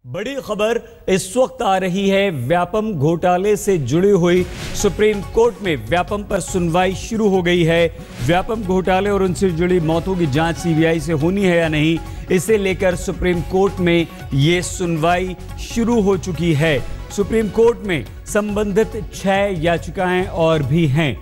बड़ी खबर इस वक्त आ रही है। व्यापम घोटाले से जुड़ी हुई सुप्रीम कोर्ट में व्यापम पर सुनवाई शुरू हो गई है। व्यापम घोटाले और उनसे जुड़ी मौतों की जांच सीबीआई से होनी है या नहीं, इसे लेकर सुप्रीम कोर्ट में ये सुनवाई शुरू हो चुकी है। सुप्रीम कोर्ट में संबंधित 6 याचिकाएं और भी हैं।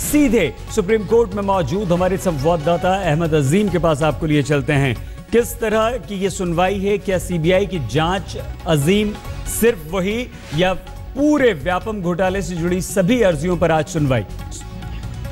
सीधे सुप्रीम कोर्ट में मौजूद हमारे संवाददाता अहमद अजीम के पास आपको लिए चलते हैं। किस तरह की ये सुनवाई है? क्या सीबीआई की जांच अजीम सिर्फ वही या पूरे व्यापम घोटाले से जुड़ी सभी अर्जियों पर आज सुनवाई?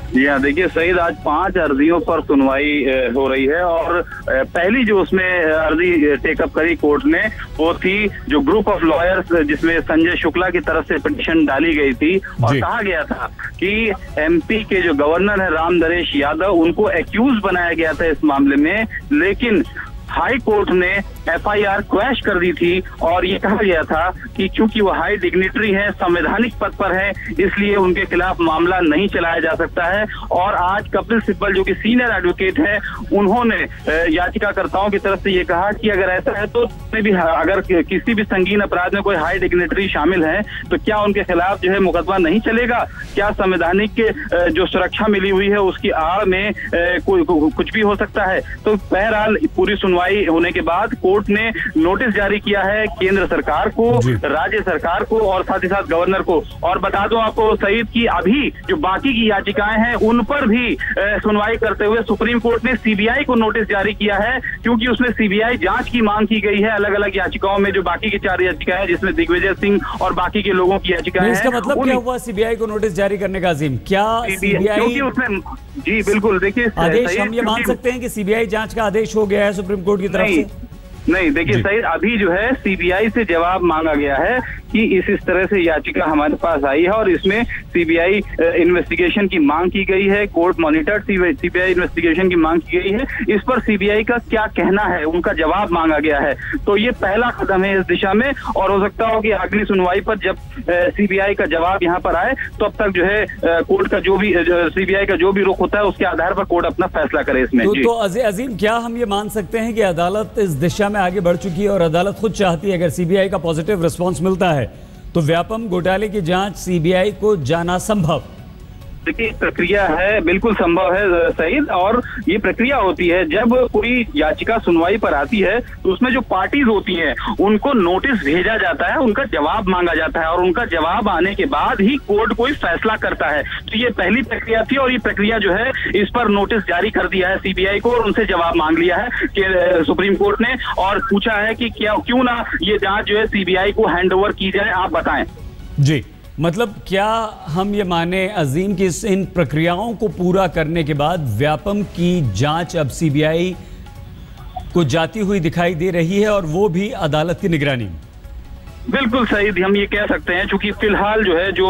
जी हाँ, देखिए सईद, आज 5 अर्जियों पर सुनवाई हो रही है और पहली जो उसमें अर्जी टेकअप करी कोर्ट ने वो थी जो ग्रुप ऑफ लॉयर्स जिसमें संजय शुक्ला की तरफ से पिटीशन डाली गई थी और कहा गया था कि एमपी के जो गवर्नर है राम नरेश यादव, उनको एक्यूज बनाया गया था इस मामले में, लेकिन हाई कोर्ट ने एफआईआर क्वैश कर दी थी और ये कहा गया था कि चूंकि वो हाई डिग्निटरी है, संवैधानिक पद पर है, इसलिए उनके खिलाफ मामला नहीं चलाया जा सकता है। और आज कपिल सिब्बल जो कि सीनियर एडवोकेट है, उन्होंने याचिकाकर्ताओं की तरफ से ये कहा कि अगर ऐसा है तो भी अगर किसी भी संगीन अपराध में कोई हाई डिग्निटरी शामिल है तो क्या उनके खिलाफ जो है मुकदमा नहीं चलेगा? क्या संवैधानिक जो सुरक्षा मिली हुई है उसकी आड़ में कुछ भी हो सकता है? तो बहरहाल पूरी सुनवाई होने के बाद कोर्ट ने नोटिस जारी किया है केंद्र सरकार को, राज्य सरकार को और साथ ही साथ गवर्नर को। और बता दूं आपको सईद की अभी जो बाकी की याचिकाएं हैं उन पर भी सुनवाई करते हुए सुप्रीम कोर्ट ने सीबीआई को नोटिस जारी किया है, क्योंकि उसने सीबीआई जांच की मांग की गई है अलग अलग याचिकाओं में। जो बाकी की 4 याचिकाएं हैं जिसमें दिग्विजय सिंह और बाकी के लोगों की याचिकाएं हैं। इसका मतलब क्या हुआ सीबीआई को नोटिस जारी करने का? अजीम, क्या सीबीआई उसने जी बिल्कुल, देखिए आदेश हम ये मान सकते हैं कि सीबीआई जांच का आदेश हो गया है सुप्रीम कोर्ट की तरफ से? नहीं, देखिए सईद, अभी जो है सीबीआई से जवाब मांगा गया है कि इस तरह से याचिका हमारे पास आई है और इसमें सीबीआई इन्वेस्टिगेशन की मांग की गई है, कोर्ट मॉनिटर्ड सीबीआई इन्वेस्टिगेशन की मांग की गई है। इस पर सीबीआई का क्या कहना है, उनका जवाब मांगा गया है। तो ये पहला कदम है इस दिशा में और हो सकता हो कि अगली सुनवाई पर जब सीबीआई का जवाब यहाँ पर आए तो अब तक जो है कोर्ट का जो भी सीबीआई का जो भी रुख होता है उसके आधार पर कोर्ट अपना फैसला करे इसमें। तो अजीम, क्या हम ये मान सकते हैं कि अदालत इस दिशा में आगे बढ़ चुकी है और अदालत खुद चाहती है अगर सीबीआई का पॉजिटिव रिस्पांस मिलता है तो व्यापम घोटाले की जांच सीबीआई को जाना संभव? देखिए, प्रक्रिया है, बिल्कुल संभव है सईद। और ये प्रक्रिया होती है जब कोई याचिका सुनवाई पर आती है तो उसमें जो पार्टीज होती हैं उनको नोटिस भेजा जाता है, उनका जवाब मांगा जाता है और उनका जवाब आने के बाद ही कोर्ट कोई फैसला करता है। तो ये पहली प्रक्रिया थी और ये प्रक्रिया जो है इस पर नोटिस जारी कर दिया है सीबीआई को और उनसे जवाब मांग लिया है कि सुप्रीम कोर्ट ने और पूछा है कि क्यों ना ये जांच जो है सीबीआई को हैंडओवर की जाए, आप बताएं। जी, मतलब क्या हम ये माने अजीम की इन प्रक्रियाओं को पूरा करने के बाद व्यापम की जांच अब सीबीआई को जाती हुई दिखाई दे रही है और वो भी अदालत की निगरानी में? बिल्कुल सही, हम ये कह सकते हैं, क्योंकि फिलहाल जो है जो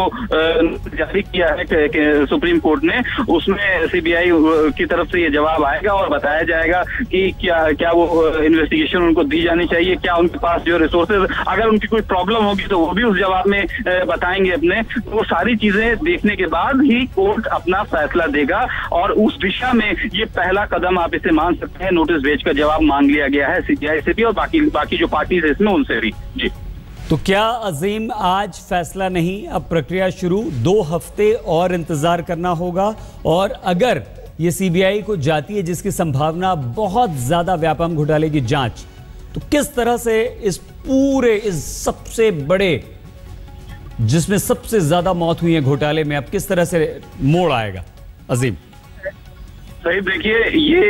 जारी किया है सुप्रीम कोर्ट ने उसमें सीबीआई की तरफ से ये जवाब आएगा और बताया जाएगा कि क्या वो इन्वेस्टिगेशन उनको दी जानी चाहिए, क्या उनके पास जो रिसोर्सेज, अगर उनकी कोई प्रॉब्लम होगी तो वो भी उस जवाब में बताएंगे अपने। तो वो सारी चीजें देखने के बाद ही कोर्ट अपना फैसला देगा और उस दिशा में ये पहला कदम आप इसे मान सकते हैं। नोटिस भेजकर जवाब मांग लिया गया है सीबीआई से भी और बाकी जो पार्टीज है इसमें उनसे भी। जी, तो क्या अजीम आज फैसला नहीं, अब प्रक्रिया शुरू, 2 हफ्ते और इंतजार करना होगा? और अगर ये सीबीआई को जाती है जिसकी संभावना बहुत ज्यादा व्यापम घोटाले की जांच, तो किस तरह से इस सबसे बड़े जिसमें सबसे ज्यादा मौत हुई है घोटाले में, अब किस तरह से मोड़ आएगा अजीम? सही, देखिए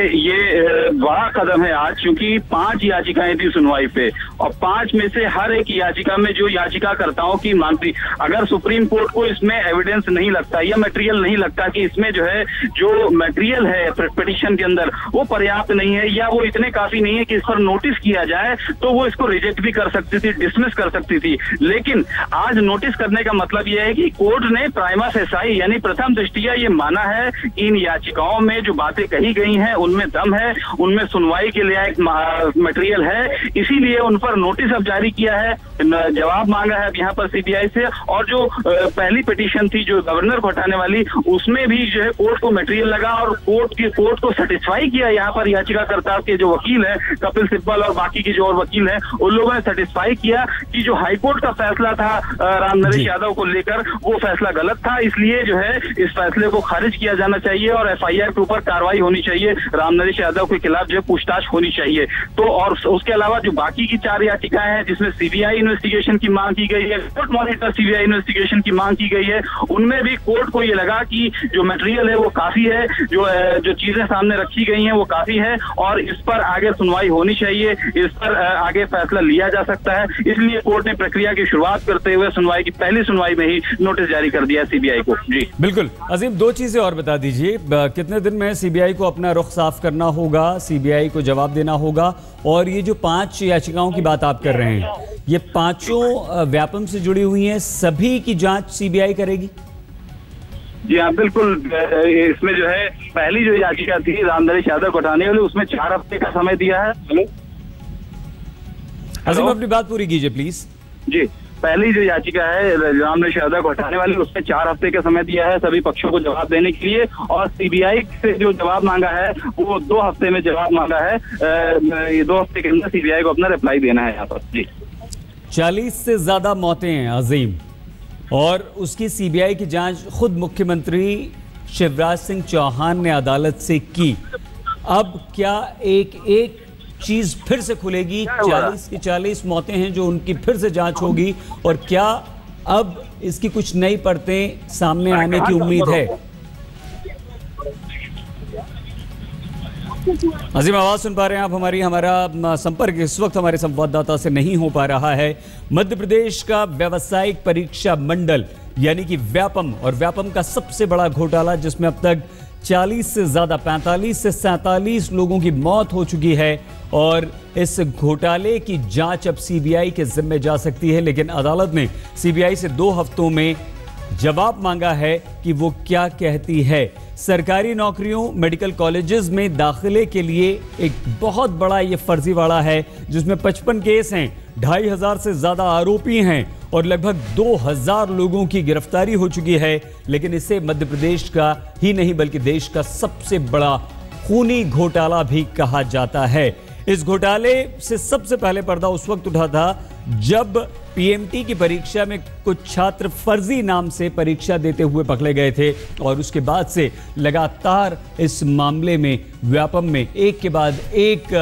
ये बड़ा कदम है आज, क्योंकि 5 याचिकाएं थी सुनवाई पे और 5 में से हर एक याचिका में जो याचिकाकर्ताओं की मांग थी, अगर सुप्रीम कोर्ट को इसमें एविडेंस नहीं लगता या मटेरियल नहीं लगता कि इसमें जो है जो मटेरियल है पिटीशन के अंदर वो पर्याप्त नहीं है या वो इतने काफी नहीं है कि इस पर नोटिस किया जाए, तो वो इसको रिजेक्ट भी कर सकती थी, डिसमिस कर सकती थी। लेकिन आज नोटिस करने का मतलब यह है कि कोर्ट ने प्राइमा फेसाई यानी प्रथम दृष्टया ये माना है कि इन याचिकाओं में जो बातें कही गई हैं उनमें दम है, उनमें सुनवाई के लिए एक मटेरियल है, इसीलिए उन ऊपर नोटिस अब जारी किया है, जवाब मांगा है अब यहाँ पर सीबीआई से। और जो पहली पिटीशन थी जो गवर्नर को हटाने वाली, उसमें भी जो है कोर्ट को मटेरियल लगा और कोर्ट को सेटिस्फाई किया। यहाँ पर याचिकाकर्ता के जो वकील है कपिल सिब्बल और बाकी के जो और वकील हैं, उन लोगों ने सेटिस्फाई किया कि जो हाईकोर्ट का फैसला था रामनरेश यादव को लेकर, वो फैसला गलत था। इसलिए जो है इस फैसले को खारिज किया जाना चाहिए और एफआईआर के ऊपर कार्रवाई होनी चाहिए, रामनरेश यादव के खिलाफ जो है पूछताछ होनी चाहिए। तो और उसके अलावा जो बाकी की 4 याचिकाएं हैं जिसमें सीबीआई इन्वेस्टिगेशन की मांग की गई है, कोर्ट मॉनिटर सीबीआई इन्वेस्टिगेशन की मांग की गई है, उनमें भी कोर्ट को ये लगा कि जो मटेरियल है वो काफी है, जो चीजें सामने रखी गई हैं वो काफी है और इस पर आगे सुनवाई होनी चाहिए, इस पर आगे फैसला लिया जा सकता है। इसलिए कोर्ट ने प्रक्रिया की शुरुआत करते हुए सुनवाई की पहली सुनवाई में ही नोटिस जारी कर दिया सीबीआई को। जी बिल्कुल। अजीम, 2 चीजें और बता दीजिए, कितने दिन में सीबीआई को अपना रुख साफ करना होगा, सीबीआई को जवाब देना होगा? और ये जो 5 याचिकाओं की बात आप कर रहे हैं, ये 5 व्यापम से जुड़ी हुई हैं, सभी की जांच सीबीआई करेगी? जी हाँ, बिल्कुल। इसमें जो है पहली जो याचिका थी रामनरेश यादव को हटाने वाली, उसमें 4 हफ्ते का समय दिया है। अजीम, अपनी बात पूरी कीजिए प्लीज। जी, पहली जो याचिका है रामनरेश यादव को हटाने वाली, उसमें 4 हफ्ते का समय दिया है सभी पक्षों को जवाब देने के लिए। और सीबीआई से जो जवाब मांगा है वो 2 हफ्ते में जवाब मांगा है। ये 2 हफ्ते के अंदर सीबीआई को अपना रिप्लाई देना है यहाँ पर। जी, 40 से ज्यादा मौतें हैं अजीम, और उसकी सीबीआई की जांच खुद मुख्यमंत्री शिवराज सिंह चौहान ने अदालत से की। अब क्या एक चीज फिर से खुलेगी? 40 की 40 मौतें हैं जो उनकी फिर से जांच होगी, और क्या अब इसकी कुछ नई परतें सामने आने की उम्मीद है? अजीम, आवाज सुन पा रहे हैं आप हमारी? हमारा संपर्क इस वक्त हमारे संवाददाता से नहीं हो पा रहा है। मध्य प्रदेश का व्यावसायिक परीक्षा मंडल यानी कि व्यापम, और व्यापम का सबसे बड़ा घोटाला जिसमें अब तक 40 से ज्यादा 45 से 47 लोगों की मौत हो चुकी है, और इस घोटाले की जांच अब सीबीआई के जिम्मे जा सकती है। लेकिन अदालत ने सीबीआई से 2 हफ्तों में जवाब मांगा है कि वो क्या कहती है। सरकारी नौकरियों, मेडिकल कॉलेजेस में दाखिले के लिए एक बहुत बड़ा ये फर्जीवाड़ा है जिसमें 55 केस हैं, 2500 से ज्यादा आरोपी हैं और लगभग 2000 लोगों की गिरफ्तारी हो चुकी है। लेकिन इसे मध्य प्रदेश का ही नहीं बल्कि देश का सबसे बड़ा खूनी घोटाला भी कहा जाता है। इस घोटाले से सबसे पहले पर्दा उस वक्त उठा था जब पीएमटी की परीक्षा में कुछ छात्र फर्जी नाम से परीक्षा देते हुए पकड़े गए थे, और उसके बाद से लगातार इस मामले में व्यापम में एक के बाद एक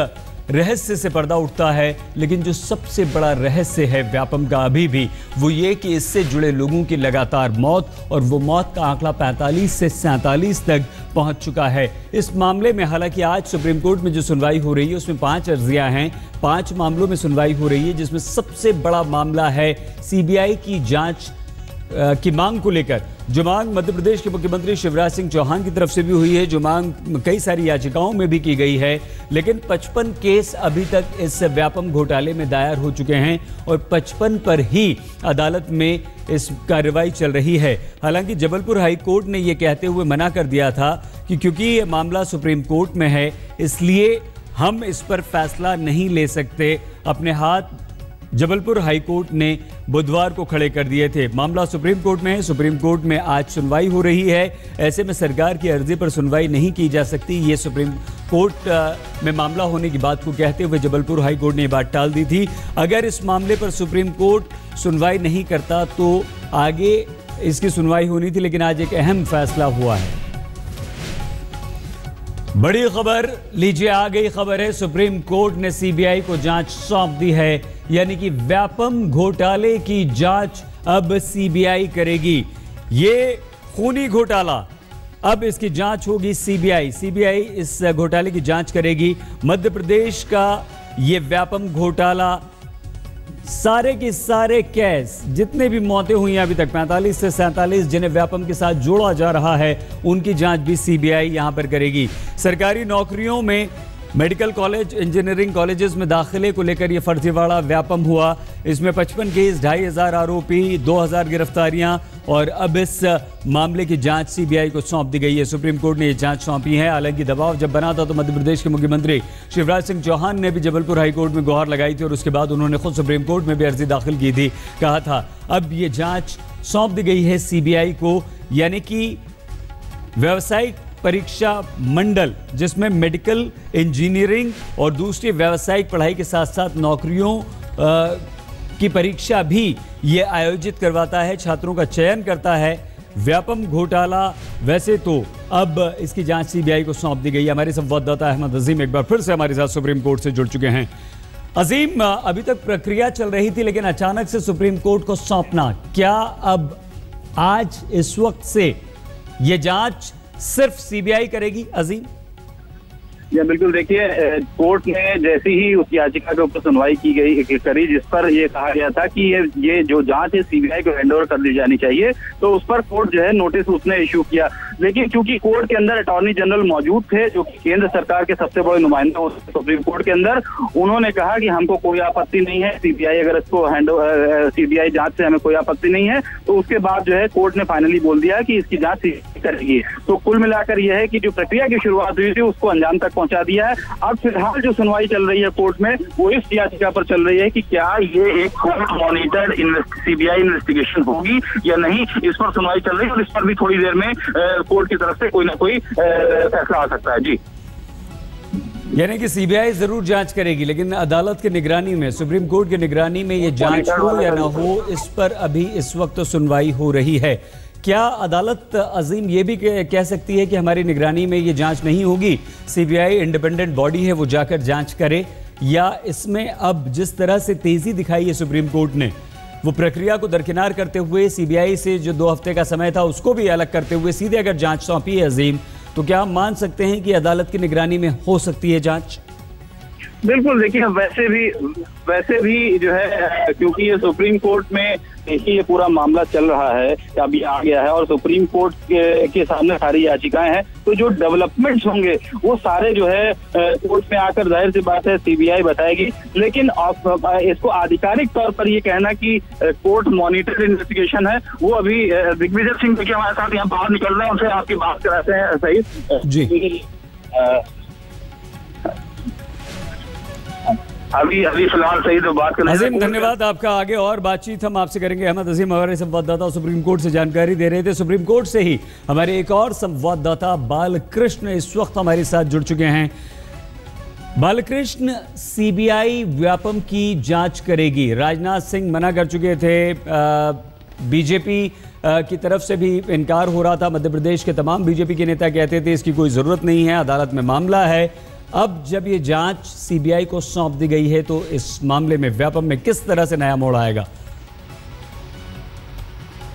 रहस्य से पर्दा उठता है। लेकिन जो सबसे बड़ा रहस्य है व्यापम का अभी भी, वो ये कि इससे जुड़े लोगों की लगातार मौत, और वो मौत का आंकड़ा 45 से 47 तक पहुंच चुका है। इस मामले में हालांकि आज सुप्रीम कोर्ट में जो सुनवाई हो रही है उसमें 5 अर्जियां हैं, 5 मामलों में सुनवाई हो रही है, जिसमें सबसे बड़ा मामला है सीबीआई की जांच की मांग को लेकर। जो मांग मध्य प्रदेश के मुख्यमंत्री शिवराज सिंह चौहान की तरफ से भी हुई है, जो मांग कई सारी याचिकाओं में भी की गई है। लेकिन 55 केस अभी तक इस व्यापम घोटाले में दायर हो चुके हैं और 55 पर ही अदालत में इस कार्रवाई चल रही है। हालांकि जबलपुर हाई कोर्ट ने यह कहते हुए मना कर दिया था कि क्योंकि ये मामला सुप्रीम कोर्ट में है इसलिए हम इस पर फैसला नहीं ले सकते। अपने हाथ जबलपुर हाई कोर्ट ने बुधवार को खड़े कर दिए थे। मामला सुप्रीम कोर्ट में है, सुप्रीम कोर्ट में आज सुनवाई हो रही है। ऐसे में सरकार की अर्जी पर सुनवाई नहीं की जा सकती, ये सुप्रीम कोर्ट में मामला होने की बात को कहते हुए जबलपुर हाई कोर्ट ने ये बात टाल दी थी। अगर इस मामले पर सुप्रीम कोर्ट सुनवाई नहीं करता तो आगे इसकी सुनवाई होनी थी, लेकिन आज एक अहम फैसला हुआ है। बड़ी खबर लीजिए, आ गई खबर है, सुप्रीम कोर्ट ने सीबीआई को जांच सौंप दी है, यानी कि व्यापम घोटाले की जांच अब सीबीआई करेगी। ये खूनी घोटाला, अब इसकी जांच होगी सीबीआई इस घोटाले की जांच करेगी। मध्य प्रदेश का ये व्यापम घोटाला, सारे के सारे केस, जितने भी मौतें हुई हैं अभी तक 45 से 47 जिन्हें व्यापम के साथ जोड़ा जा रहा है, उनकी जांच भी सीबीआई यहां पर करेगी। सरकारी नौकरियों में मेडिकल कॉलेज, इंजीनियरिंग कॉलेजेस में दाखिले को लेकर यह फर्जीवाड़ा व्यापम हुआ। इसमें 55 केस, 2500 आरोपी, 2000 गिरफ्तारियां और अब इस मामले की जांच सीबीआई को सौंप दी गई है। सुप्रीम कोर्ट ने यह जांच सौंपी है। हालांकि दबाव जब बना था तो मध्य प्रदेश के मुख्यमंत्री शिवराज सिंह चौहान ने भी जबलपुर हाईकोर्ट में गुहार लगाई थी और उसके बाद उन्होंने खुद सुप्रीम कोर्ट में भी अर्जी दाखिल की थी। कहा था अब ये जांच सौंप दी गई है सीबीआई को, यानी कि व्यावसायिक परीक्षा मंडल, जिसमें मेडिकल, इंजीनियरिंग और दूसरी व्यावसायिक पढ़ाई के साथ साथ नौकरियों की परीक्षा भी ये आयोजित करवाता है, छात्रों का चयन करता है। व्यापम घोटाला वैसे तो अब इसकी जांच सीबीआई को सौंप दी गई है। हमारे संवाददाता अहमद अजीम एक बार फिर से हमारे साथ सुप्रीम कोर्ट से जुड़ चुके हैं। अजीम, अभी तक प्रक्रिया चल रही थी लेकिन अचानक से सुप्रीम कोर्ट को सौंपना, क्या अब आज इस वक्त से यह जांच सिर्फ सीबीआई करेगी? अजीम, या बिल्कुल, देखिए कोर्ट ने जैसे ही उस याचिका के ऊपर सुनवाई करी जिस पर यह कहा गया था कि ये जो जांच है सीबीआई को हैंडओवर कर दी जानी चाहिए, तो उस पर कोर्ट जो है नोटिस उसने इशू किया। लेकिन चूंकि कोर्ट के अंदर अटॉर्नी जनरल मौजूद थे जो कि केंद्र सरकार के सबसे बड़े नुमाइंदे होते सुप्रीम कोर्ट के अंदर, उन्होंने कहा कि हमको कोई आपत्ति नहीं है, सीबीआई अगर इसको सीबीआई जांच से हमें कोई आपत्ति नहीं है। तो उसके बाद जो है कोर्ट ने फाइनली बोल दिया कि इसकी जांच सीबीआई करेगी। तो कुल मिलाकर यह है कि जो प्रक्रिया की शुरुआत हुई थी उसको अंजाम तक पहुंचा दिया है। अब फिलहाल जो सुनवाई चल रही है कोर्ट में वो इस याचिका पर चल रही है कि क्या ये एक कोर्ट मॉनिटर्ड सीबीआई इन्वेस्टिगेशन होगी या नहीं, इस पर सुनवाई चल रही है और इस पर भी थोड़ी देर में कोर्ट की तरफ से कोई ना कोई फैसला आ सकता है। जी, यानी कि सीबीआई जरूर जांच करेगी लेकिन अदालत की निगरानी में, सुप्रीम कोर्ट की निगरानी में ये जांच हो या ना हो, इस पर अभी इस वक्त तो सुनवाई हो रही है। क्या अदालत, अजीम, ये भी कह सकती है कि हमारी निगरानी में ये जांच नहीं होगी, सीबीआई इंडिपेंडेंट बॉडी है वो जाकर जांच करे, या इसमें अब जिस तरह से तेजी दिखाई है सुप्रीम कोर्ट ने, वो प्रक्रिया को दरकिनार करते हुए सीबीआई से जो 2 हफ्ते का समय था उसको भी अलग करते हुए सीधे अगर जांच सौंपी है अजीम, तो क्या हम मान सकते हैं कि अदालत की निगरानी में हो सकती है जांच? बिल्कुल, देखिए वैसे भी जो है क्योंकि ये सुप्रीम कोर्ट में देखिए ये पूरा मामला चल रहा है, अभी आ गया है और सुप्रीम कोर्ट के सामने सारी याचिकाएं हैं, तो जो डेवलपमेंट्स होंगे वो सारे जो है कोर्ट में आकर जाहिर सी बात है सीबीआई बताएगी। लेकिन इसको आधिकारिक तौर पर ये कहना कि कोर्ट मॉनिटर्ड इन्वेस्टिगेशन है, वो अभी दिग्विजय सिंह देखिए हमारे साथ यहाँ बाहर निकल रहे हैं, उनसे आपकी बात कराते हैं। सही जी, अभी फिलहाल सही तो बात करना। अजीम, धन्यवाद आपका। आगे और बातचीत हम आपसे करेंगे। अहमद अजीम हमारे संवाददाता सुप्रीम कोर्ट से जानकारी दे रहे थे। सुप्रीम कोर्ट से ही हमारे एक और संवाददाता बालकृष्ण इस वक्त हमारे साथ जुड़ चुके हैं। बालकृष्ण, सीबीआई व्यापम की जांच करेगी, राजनाथ सिंह मना कर चुके थे, बीजेपी की तरफ से भी इनकार हो रहा था, मध्य प्रदेश के तमाम बीजेपी के नेता कहते थे इसकी कोई जरूरत नहीं है, अदालत में मामला है। अब जब ये जांच सीबीआई को सौंप दी गई है तो इस मामले में व्यापम में किस तरह से नया मोड़ आएगा?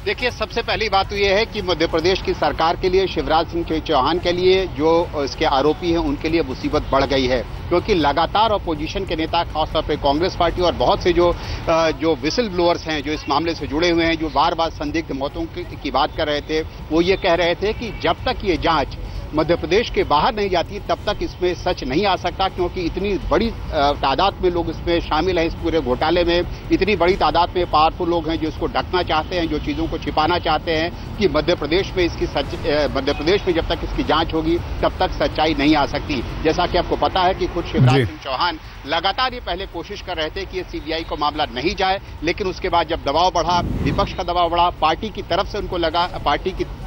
देखिए, सबसे पहली बात तो ये है कि मध्य प्रदेश की सरकार के लिए, शिवराज सिंह चौहान के लिए, जो इसके आरोपी हैं उनके लिए मुसीबत बढ़ गई है, क्योंकि लगातार अपोजिशन के नेता, खासतौर पे कांग्रेस पार्टी और बहुत से जो विसिल ब्लोअर्स हैं जो इस मामले से जुड़े हुए हैं, जो बार बार संदिग्ध मौतों की बात कर रहे थे, वो ये कह रहे थे कि जब तक ये जांच मध्य प्रदेश के बाहर नहीं जाती तब तक इसमें सच नहीं आ सकता, क्योंकि इतनी बड़ी तादाद में लोग इसमें शामिल हैं, इस पूरे घोटाले में इतनी बड़ी तादाद में पावरफुल लोग हैं जो इसको ढकना चाहते हैं, जो चीज़ों को छिपाना चाहते हैं कि मध्य प्रदेश में जब तक इसकी जांच होगी तब तक सच्चाई नहीं आ सकती। जैसा कि आपको पता है कि खुद शिवराज सिंह चौहान लगातार ये पहले कोशिश कर रहे थे कि ये सीबीआई को मामला नहीं जाए, लेकिन उसके बाद जब दबाव बढ़ा, विपक्ष का दबाव बढ़ा, पार्टी की तरफ से उनको लगा,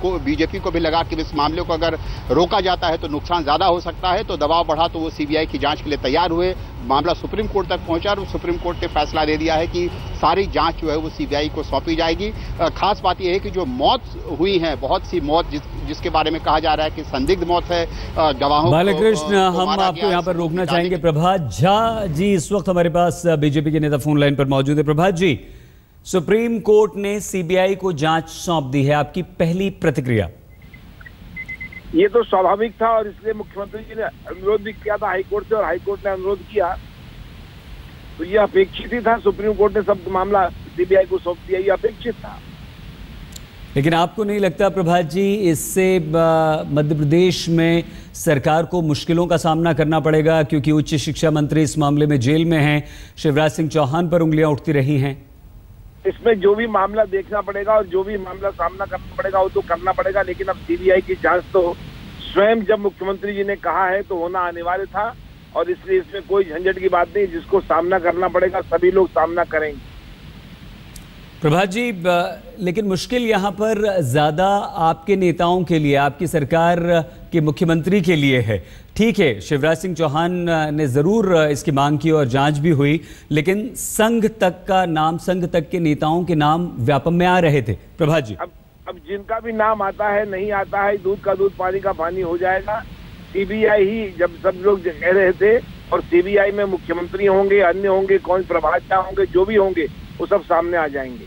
बीजेपी को भी लगा कि इस मामले को अगर रोका जाता है तो नुकसान ज्यादा हो सकता है, तो दबाव बढ़ा तो वो सीबीआई की जांच के लिए तैयार हुए। मामला सुप्रीम कोर्ट तक पहुंचा और सुप्रीम कोर्ट ने फैसला दे दिया है कि सारी जांच जो है वो सीबीआई को सौंपी जाएगी। खास बात यह है कि जो मौत हुई है, बहुत सी मौत जिसके बारे में कहा जा रहा है कि संदिग्ध मौत है, गवाहों बालकृष्ण, हम आपको यहाँ पर रोकना चाहेंगे। प्रभात झा जी इस वक्त हमारे पास बीजेपी के नेता फोन लाइन पर मौजूद है। प्रभात जी, सुप्रीम कोर्ट ने सीबीआई को जांच सौंप दी है, आपकी पहली प्रतिक्रिया? ये तो स्वाभाविक था और इसलिए मुख्यमंत्री जी ने अनुरोध भी किया था हाईकोर्ट से और हाईकोर्ट ने अनुरोध किया, तो ये अपेक्षित ही था। सुप्रीम कोर्ट ने सब मामला सीबीआई को सौंप दिया, ये अपेक्षित था। लेकिन आपको नहीं लगता प्रभात जी इससे मध्य प्रदेश में सरकार को मुश्किलों का सामना करना पड़ेगा, क्योंकि उच्च शिक्षा मंत्री इस मामले में जेल में हैं, शिवराज सिंह चौहान पर उंगलियां उठती रही हैं? इसमें जो भी मामला देखना पड़ेगा और जो भी मामला सामना करना पड़ेगा वो तो करना पड़ेगा, लेकिन अब सीबीआई की जांच तो स्वयं जब मुख्यमंत्री जी ने कहा है तो होना अनिवार्य था, और इसलिए इसमें कोई झंझट की बात नहीं। जिसको सामना करना पड़ेगा सभी लोग सामना करेंगे। प्रभात जी, लेकिन मुश्किल यहाँ पर ज्यादा आपके नेताओं के लिए, आपकी सरकार के मुख्यमंत्री के लिए है। ठीक है, शिवराज सिंह चौहान ने जरूर इसकी मांग की और जांच भी हुई, लेकिन संघ तक का नाम, संघ तक के नेताओं के नाम व्यापम में आ रहे थे। प्रभात जी, अब जिनका भी नाम आता है नहीं आता है, दूध का दूध पानी का पानी हो जाएगा। सीबीआई ही जब सब लोग कह रहे थे, और सीबीआई में मुख्यमंत्री होंगे, अन्य होंगे, कौन प्रभात झा होंगे, जो भी होंगे वो सब सामने आ जाएंगे।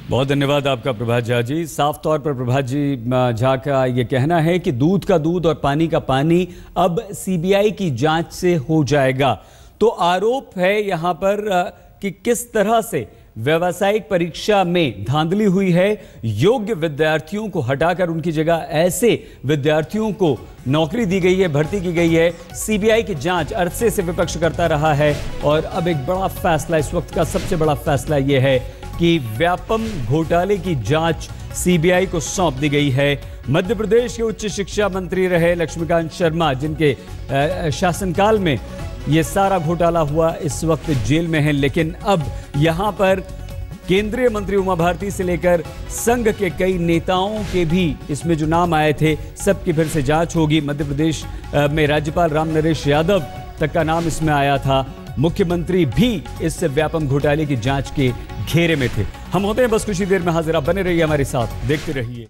बहुत धन्यवाद आपका प्रभात झा जी। साफ तौर पर प्रभात जी झा का ये कहना है कि दूध का दूध और पानी का पानी अब सीबीआई की जांच से हो जाएगा। तो आरोप है यहाँ पर कि किस तरह से व्यावसायिक परीक्षा में धांधली हुई है, योग्य विद्यार्थियों को हटाकर उनकी जगह ऐसे विद्यार्थियों को नौकरी दी गई है, भर्ती की गई है। सीबीआई की जांच अरसे से विपक्ष करता रहा है, और अब एक बड़ा फैसला, इस वक्त का सबसे बड़ा फैसला यह है कि व्यापम घोटाले की जांच सीबीआई को सौंप दी गई है। मध्य प्रदेश के उच्च शिक्षा मंत्री रहे लक्ष्मीकांत शर्मा, जिनके शासनकाल में ये सारा घोटाला हुआ, इस वक्त जेल में हैं, लेकिन अब यहां पर केंद्रीय मंत्री उमा भारती से लेकर संघ के कई नेताओं के भी इसमें जो नाम आए थे, सबकी फिर से जांच होगी। मध्य प्रदेश में राज्यपाल राम नरेश यादव तक का नाम इसमें आया था। मुख्यमंत्री भी इस व्यापम घोटाले की जांच के घेरे में थे। हम होते हैं बस कुछ ही देर में हाजिर, आप बने रहिए हमारे साथ, देखते रहिए।